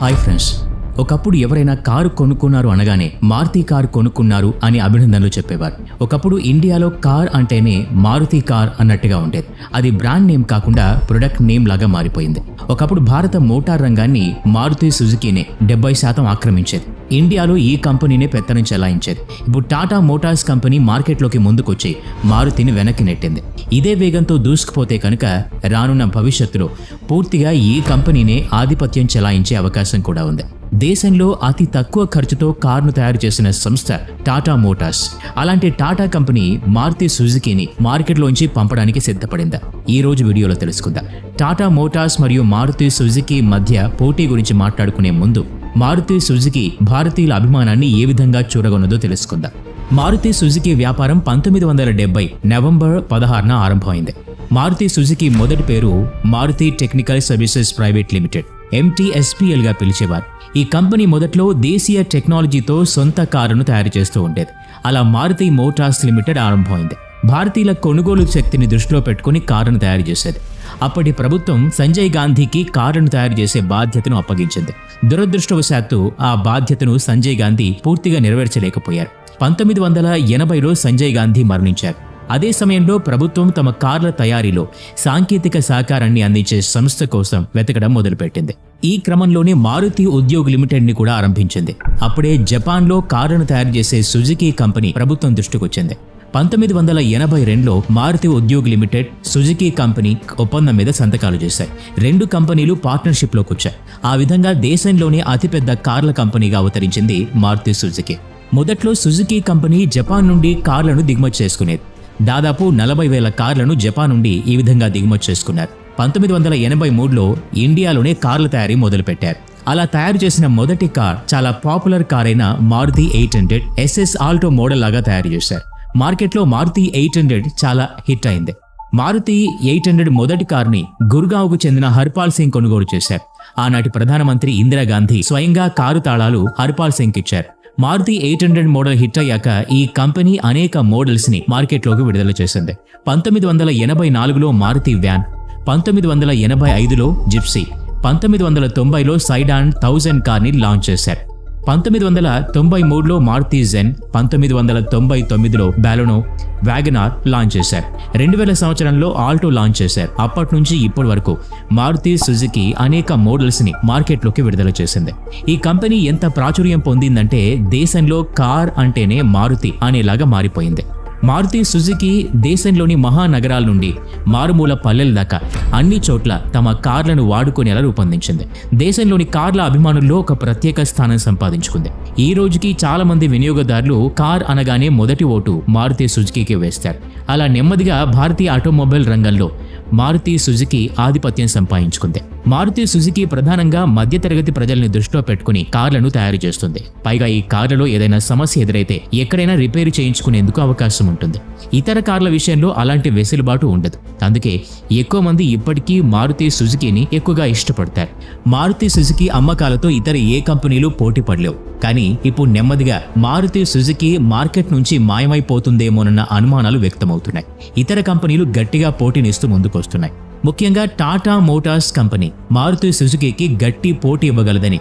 Hi friends, ఒకప్పుడు ఎవరైనా car కొనుక్కున్నారు అనగానే మారుతి కారు కొనుక్కున్నారు అని అభినందనలు చెప్పేవారు. ఒకప్పుడు ఇండియాలో కార్ అంటేనే మారుతి కార్ అన్నట్టుగా ఉండేది. అది బ్రాండ్ నేమ్ కాకుండా ప్రొడక్ట్ నేమ్ లాగా మారిపోయింది. ఒకప్పుడు భారత మోటార్ రంగాన్ని మారుతి సుజుకీనే 70% ఆక్రమించేది. ఇండియాలో ఈ కంపెనీనే పెత్తనం చెలాయించేది. ఇప్పుడు టాటా మోటార్స్ కంపెనీ మార్కెట్లోకి ముందుకొచ్చి మారుతిని వెనక్కి నెట్టింది. ఇదే వేగంతో దూసుకుపోతే కనుక రానున్న భవిష్యత్తులో పూర్తిగా ఈ కంపెనీనే ఆధిపత్యం చెలాయించే అవకాశం కూడా ఉంది. దేశంలో అతి తక్కువ ఖర్చుతో కారును తయారు చేసిన సంస్థ టాటా మోటార్స్. అలాంటి టాటా కంపెనీ మారుతి సుజుకీని మార్కెట్లోంచి పంపడానికి సిద్ధపడిందా? ఈ రోజు వీడియోలో తెలుసుకుందాం. టాటా మోటార్స్ మరియు మారుతి సుజుకీ మధ్య పోటీ గురించి మాట్లాడుకునే ముందు మారుతి సుజుకీ భారతీయుల అభిమానాన్ని ఏ విధంగా చూరగొన్నదో తెలుసుకుందాం. మారుతి సుజుకీ వ్యాపారం 1970 నవంబర్ 16న ఆరంభమైంది. మారుతి సుజుకీ మొదటి పేరు Maruti technical services private limited, MTSPL గా పిలిచేవారు. ఈ కంపెనీ మొదట్లో దేశీయ టెక్నాలజీతో సొంత కారును తయారు చేస్తూ ఉండేది. అలా మారుతి మోటార్స్ లిమిటెడ్ ఆరంభమైంది. భారతీయుల కొనుగోలు శక్తిని దృష్టిలో పెట్టుకుని కారును తయారు చేసేది. అప్పటి ప్రభుత్వం సంజయ్ గాంధీకి కారును తయారు చేసే బాధ్యతను అప్పగించింది. దురదృష్టవశాత్తు ఆ బాధ్యతను సంజయ్ గాంధీ పూర్తిగా నెరవేర్చలేకపోయారు. 1980లో సంజయ్ గాంధీ మరణించారు. అదే సమయంలో ప్రభుత్వం తమ కార్ల తయారీలో సాంకేతిక సహకారాన్ని అందించే సంస్థ కోసం వెతకడం మొదలుపెట్టింది. ఈ క్రమంలోనే మారుతి ఉద్యోగ్ లిమిటెడ్ ని కూడా ఆరంభించింది. అప్పుడే జపాన్లో కార్లను తయారు చేసే సుజుకీ కంపెనీ ప్రభుత్వం దృష్టికొచ్చింది. 1982లో Maruti Udyog limited, Suzuki company ఒప్పందం మీద సంతకాలు చేశాయి. రెండు కంపెనీలు పార్ట్నర్షిప్లోకి వచ్చాయి. ఆ విధంగా దేశంలోనే అతిపెద్ద కార్ల కంపెనీగా అవతరించింది మారుతి సుజుకీ. మొదట్లో సుజుకీ కంపెనీ జపాన్ నుండి కార్లను దిగుమతి చేసుకునేది. దాదాపు 40,000 కార్లను జపాన్ నుండి ఈ విధంగా దిగుమతి చేసుకున్నారు. 1983లో ఇండియాలోనే కార్ల తయారీ మొదలుపెట్టారు. అలా తయారు చేసిన మొదటి కార్ చాలా పాపులర్ కార్ అయిన మారుతి 800 SS ఆల్టో మోడల్ లాగా తయారు చేశారు. మార్కెట్లో మారుతి 800 చాలా హిట్ అయింది. మారుతి 800 మొదటి కార్ని గుర్గావ్కు చెందిన హర్పాల్ సింగ్ కొనుగోలు చేశారు. ఆనాటి ప్రధానమంత్రి ఇందిరాగాంధీ స్వయంగా కారు తాళాలు హర్పాల్ సింగ్ ఇచ్చారు. మారుతి 800 మోడల్ హిట్ అయ్యాక ఈ కంపెనీ అనేక మోడల్స్ ని మార్కెట్లోకి విడుదల చేసింది. 1984లో మారుతి వ్యాన్, 1985లో జిప్సీ, 1990లో సైడాన్ 1000 కార్ని లాంచ్ చేశారు. 1993లో మారుతి జెన్, 1999లో బాలెనో, వ్యాగనార్ లాంచ్ చేశారు. 2000 సంవత్సరంలో ఆల్టో లాంచ్ చేశారు. అప్పటి నుంచి ఇప్పటి వరకు మారుతి సుజుకీ అనేక మోడల్స్ ని మార్కెట్లోకి విడుదల చేసింది. ఈ కంపెనీ ఎంత ప్రాచుర్యం పొందిందంటే దేశంలో కార్ అంటేనే మారుతి అనేలాగా మారిపోయింది. మారుతి సుజుకీ దేశంలోని మహానగరాల నుండి మారుమూల పల్లెల దాకా అన్ని చోట్ల తమ కార్లను వాడుకునేలా రూపొందించింది. దేశంలోని కార్ల అభిమానుల్లో ఒక ప్రత్యేక స్థానం సంపాదించుకుంది. ఈ రోజుకి చాలా మంది వినియోగదారులు కార్ అనగానే మొదటి ఓటు మారుతి సుజుకీకి వేస్తారు. అలా నెమ్మదిగా భారతీయ ఆటోమొబైల్ రంగంలో మారుతి సుజుకీ ఆధిపత్యం సంపాదించుకుంది. మారుతి సుజుకీ ప్రధానంగా మధ్యతరగతి ప్రజల్ని దృష్టిలో పెట్టుకుని కార్లను తయారు చేస్తుంది. పైగా ఈ కార్లలో ఏదైనా సమస్య ఎదురైతే ఎక్కడైనా రిపేర్ చేయించుకునేందుకు అవకాశం ఉంటుంది. ఇతర కార్ల విషయంలో అలాంటి వెసులుబాటు ఉండదు. అందుకే ఎక్కువ మంది ఇప్పటికీ మారుతి సుజుకీని ఎక్కువగా ఇష్టపడతారు. మారుతి సుజుకీ అమ్మకాలతో ఇతర ఏ కంపెనీలు పోటీ పడలేవు. కానీ ఇప్పుడు నెమ్మదిగా మారుతి సుజుకీ మార్కెట్ నుంచి మాయమైపోతుందేమోనన్న అనుమానాలు వ్యక్తమవుతున్నాయి. ఇతర కంపెనీలు గట్టిగా పోటీనిస్తూ ముందుకొస్తున్నాయి. ముఖ్యంగా టాటా మోటార్స్ కంపెనీ మారుతి సుజుకీకి గట్టి పోటీ ఇవ్వగలదని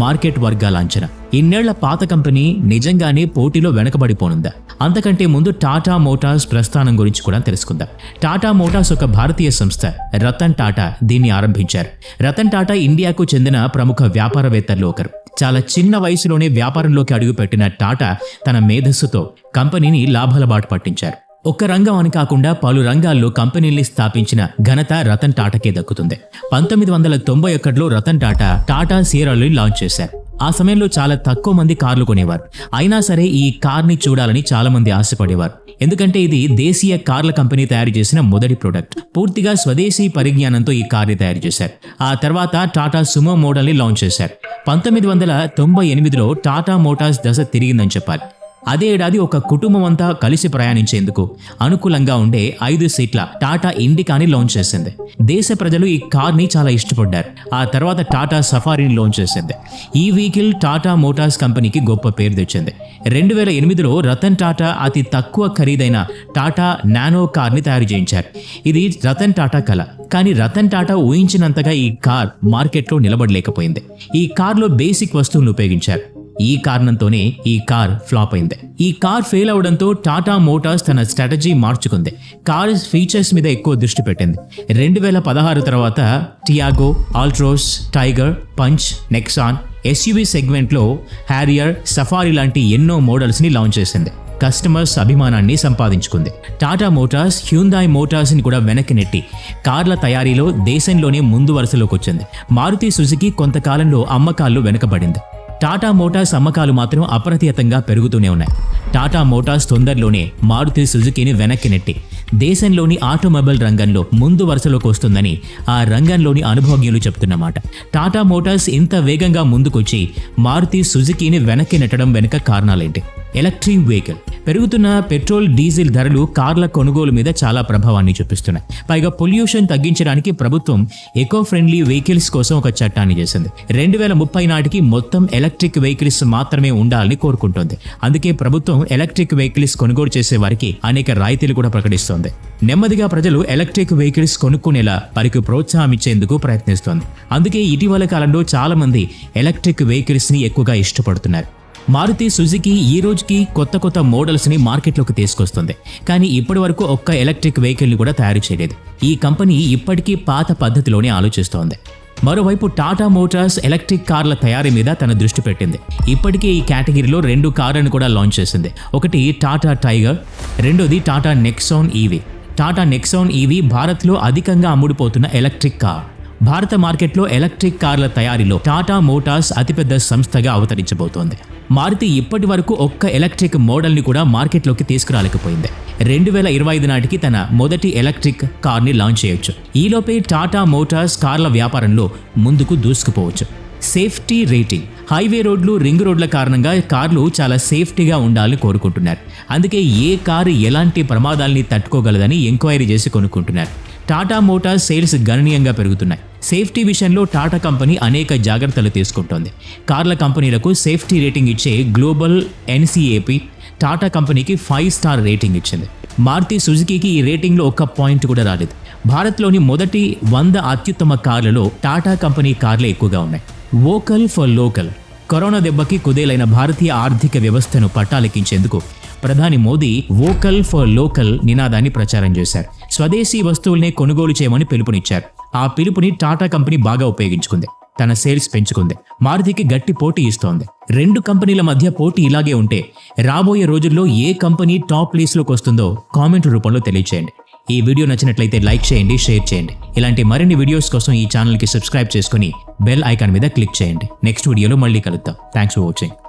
మార్కెట్ వర్గాల అంచనా. ఇన్నేళ్ల పాత కంపెనీ నిజంగానే పోటీలో వెనకబడిపోనుందా? అంతకంటే ముందు టాటా మోటార్స్ ప్రస్థానం గురించి కూడా తెలుసుకుందాం. టాటా మోటార్స్ ఒక భారతీయ సంస్థ. రతన్ టాటా దీన్ని ఆరంభించారు. రతన్ టాటా ఇండియాకు చెందిన ప్రముఖ వ్యాపారవేత్తల్లో ఒకరు. చాలా చిన్న వయసులోనే వ్యాపారంలోకి అడుగుపెట్టిన టాటా తన మేధస్సుతో కంపెనీని లాభాల బాట పట్టించారు. ఒక్క రంగం అని కాకుండా పలు రంగాల్లో కంపెనీల్ని స్థాపించిన ఘనత రతన్ టాటాకే దక్కుతుంది. 1991లో రతన్ టాటా టాటా సియరాని లాంచ్ చేశారు. ఆ సమయంలో చాలా తక్కువ మంది కార్లు కొనేవారు. అయినా సరే ఈ కార్ని చూడాలని చాలా మంది ఆశపడేవారు. ఎందుకంటే ఇది దేశీయ కార్ల కంపెనీ తయారు చేసిన మొదటి ప్రొడక్ట్. పూర్తిగా స్వదేశీ పరిజ్ఞానంతో ఈ కార్ని తయారు చేశారు. ఆ తర్వాత టాటా సుమో మోడల్ని లాంచ్ చేశారు. 1998లో టాటా మోటార్స్ దశ తిరిగిందని చెప్పాలి. అదే ఏడాది ఒక కుటుంబం అంతా కలిసి ప్రయాణించేందుకు అనుకూలంగా ఉండే 5 సీట్ల టాటా ఇండికాని లాంచ్ చేసింది. దేశ ప్రజలు ఈ కార్ని చాలా ఇష్టపడ్డారు. ఆ తర్వాత టాటా సఫారీని లాంచ్ చేసింది. ఈ వెహికల్ టాటా మోటార్స్ కంపెనీకి గొప్ప పేరు తెచ్చింది. 2008లో రతన్ టాటా అతి తక్కువ ఖరీదైన టాటా నానో కార్ని తయారు చేయించారు. ఇది రతన్ టాటా కళ. కానీ రతన్ టాటా ఊహించినంతగా ఈ కార్ మార్కెట్లో నిలబడలేకపోయింది. ఈ కార్లో బేసిక్ వస్తువులను ఉపయోగించారు. ఈ కారణంతోనే ఈ కార్ ఫ్లాప్ అయింది. ఈ కార్ ఫెయిల్ అవడంతో టాటా మోటార్స్ తన స్ట్రాటజీ మార్చుకుంది. కార్ ఫీచర్స్ మీద ఎక్కువ దృష్టి పెట్టింది. 2016 తర్వాత Tiago, Altroz, tiger, punch, Nexon, SUV సెగ్మెంట్లో హ్యారియర్, సఫారీ లాంటి ఎన్నో మోడల్స్ని లాంచ్ చేసింది. కస్టమర్స్ అభిమానాన్ని సంపాదించుకుంది. టాటా మోటార్స్ హ్యుందాయ్ మోటార్స్ని కూడా వెనక్కి నెట్టి కార్ల తయారీలో దేశంలోనే ముందు వరుసలోకి వచ్చింది. మారుతి సుజుకి కొంతకాలంలో అమ్మకాల్లో వెనుకబడింది. టాటా మోటార్స్ అమ్మకాలు మాత్రం అప్రతిహతంగా పెరుగుతూనే ఉన్నాయి. టాటా మోటార్స్ తొందరలోనే మారుతి సుజుకిని వెనక్కి నెట్టి దేశంలోని ఆటోమొబైల్ రంగంలో ముందు వరుసలోకి వస్తుందని ఆ రంగంలోని అనుభవజ్ఞులు చెప్తున్నమాట. టాటా మోటార్స్ ఇంత వేగంగా ముందుకొచ్చి మారుతి సుజుకిని వెనక్కి నెట్టడం వెనుక కారణాలేంటి? Electric vehicle. పెరుగుతున్న పెట్రోల్, డీజిల్ ధరలు కార్ల కొనుగోలు మీద చాలా ప్రభావాన్ని చూపిస్తున్నాయి. పైగా పొల్యూషన్ తగ్గించడానికి ప్రభుత్వం ఎకో ఫ్రెండ్లీ వెహికల్స్ కోసం ఒక చట్టాన్ని చేసింది. 2030 నాటికి మొత్తం ఎలక్ట్రిక్ వెహికల్స్ మాత్రమే ఉండాలని కోరుకుంటోంది. అందుకే ప్రభుత్వం ఎలక్ట్రిక్ వెహికల్స్ కొనుగోలు చేసే వారికి అనేక రాయితీలు కూడా ప్రకటిస్తోంది. నెమ్మదిగా ప్రజలు ఎలక్ట్రిక్ వెహికల్స్ కొనుక్కునేలా వారికి ప్రోత్సాహం ఇచ్చేందుకు ప్రయత్నిస్తోంది. అందుకే ఇటీవల కాలంలో చాలా మంది ఎలక్ట్రిక్ వెహికల్స్ ని ఎక్కువగా ఇష్టపడుతున్నారు. మారుతి సుజుకి ఈ రోజుకి కొత్త మోడల్స్ని మార్కెట్లోకి తీసుకొస్తుంది. కానీ ఇప్పటి వరకు ఒక్క ఎలక్ట్రిక్ వెహికల్ని కూడా తయారు చేయలేదు. ఈ కంపెనీ ఇప్పటికీ పాత పద్ధతిలోనే ఆలోచిస్తోంది. మరోవైపు టాటా మోటార్స్ ఎలక్ట్రిక్ కార్ల తయారీ మీద తన దృష్టి పెట్టింది. ఇప్పటికే ఈ కేటగిరీలో 2 కార్లను కూడా లాంచ్ చేసింది. ఒకటి టాటా టైగర్, రెండోది Tata Nexon EV. Tata Nexon EV భారత్లో అధికంగా అమ్ముడుపోతున్న ఎలక్ట్రిక్ కార్. భారత మార్కెట్లో ఎలక్ట్రిక్ కార్ల తయారీలో టాటా మోటార్స్ అతిపెద్ద సంస్థగా అవతరించబోతోంది. మారుతి ఇప్పటి వరకు ఒక్క ఎలక్ట్రిక్ మోడల్ని కూడా మార్కెట్లోకి తీసుకురాలేకపోయింది. 2025 నాటికి తన మొదటి ఎలక్ట్రిక్ కార్ని లాంచ్ చేయొచ్చు. ఈలోపే టాటా మోటార్స్ కార్ల వ్యాపారంలో ముందుకు దూసుకుపోవచ్చు. Safety rating. హైవే రోడ్లు, రింగ్ రోడ్ల కారణంగా కార్లు చాలా సేఫ్టీగా ఉండాలని కోరుకుంటున్నారు. అందుకే ఏ కారు ఎలాంటి ప్రమాదాల్ని తట్టుకోగలదని ఎంక్వైరీ చేసి కొనుక్కుంటున్నారు. టాటా మోటార్స్ సేల్స్ గణనీయంగా పెరుగుతున్నాయి. సేఫ్టీ విషయంలో టాటా కంపెనీ అనేక జాగ్రత్తలు తీసుకుంటోంది. కార్ల కంపెనీలకు సేఫ్టీ రేటింగ్ ఇచ్చే గ్లోబల్ ఎన్సీఏపీ టాటా కంపెనీకి 5 స్టార్ రేటింగ్ ఇచ్చింది. మారుతి సుజుకీకి ఈ రేటింగ్లో ఒక్క పాయింట్ కూడా రాలేదు. భారత్లోని మొదటి 100 అత్యుత్తమ కార్లలో టాటా కంపెనీ కార్లే ఎక్కువగా ఉన్నాయి. Vocal for local. కరోనా దెబ్బకి కుదేలైన భారతీయ ఆర్థిక వ్యవస్థను పట్టాలెక్కించేందుకు ప్రధాని మోదీ వోకల్ ఫర్ లోకల్ నినాదాన్ని ప్రచారం చేశారు. స్వదేశీ వస్తువుల్నే కొనుగోలు చేయమని పిలుపునిచ్చారు. ఆ పిలుపుని టాటా కంపెనీ బాగా ఉపయోగించుకుంది. తన సేల్స్ పెంచుకుంది. మారుతికి గట్టి పోటీ ఇస్తోంది. 2 కంపెనీల మధ్య పోటీ ఇలాగే ఉంటే రాబోయే రోజుల్లో ఏ కంపెనీ టాప్ ప్లేస్లోకి వస్తుందో కామెంట్ రూపంలో తెలియచేయండి. ఈ వీడియో నచ్చినట్లయితే లైక్ చేయండి, షేర్ చేయండి. ఇలాంటి మరిన్ని వీడియోస్ కోసం ఈ ఛానల్కి సబ్స్క్రైబ్ చేసుకుని బెల్ ఐకాన్ మీద క్లిక్ చేయండి. నెక్స్ట్ వీడియోలో మళ్ళీ కలుద్దాం. Thanks for watching.